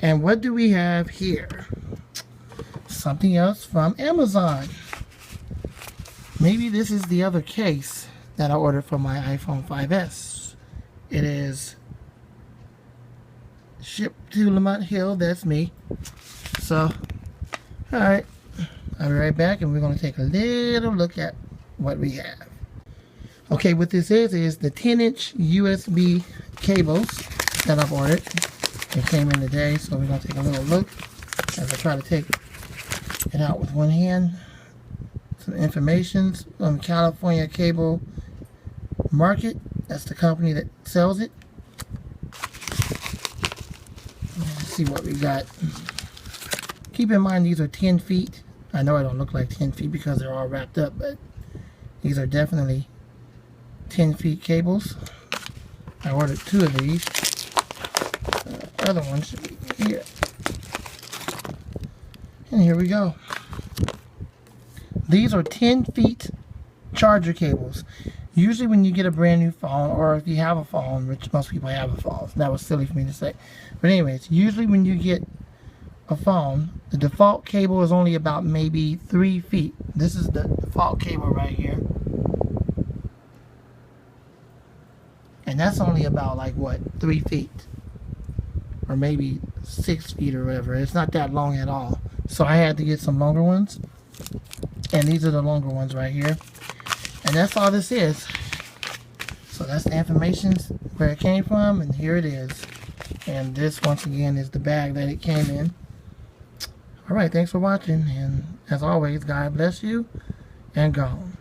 And what do we have here? Something else from Amazon. Maybe this is the other case that I ordered for my iPhone 5S. It is shipped to Lamont Hill. That's me. So, alright. I'll be right back and we're going to take a little look at what we have. Okay, what this is the 10-inch USB cables that I've ordered. It came in today, so we're going to take a little look as I try to take it out with one hand. Some information from California Cable Market. That's the company that sells it. Let's see what we got. Keep in mind these are 10 feet. I know I don't look like 10 feet because they're all wrapped up, but these are definitely 10 feet cables. I ordered 2 of these. The other one should be here. And here we go. These are 10 feet charger cables. Usually when you get a brand new phone, or if you have a phone, which most people have a phone, so that was silly for me to say. But anyways, usually when you get a phone, the default cable is only about maybe 3 feet. This is the default cable right here. And that's only about like what, 3 feet. Or maybe 6 feet or whatever. It's not that long at all. So I had to get some longer ones. And these are the longer ones right here. And that's all this is. So that's the information where it came from, and here it is. And this once again is the bag that it came in. Alright, thanks for watching, and as always, God bless you, and gone.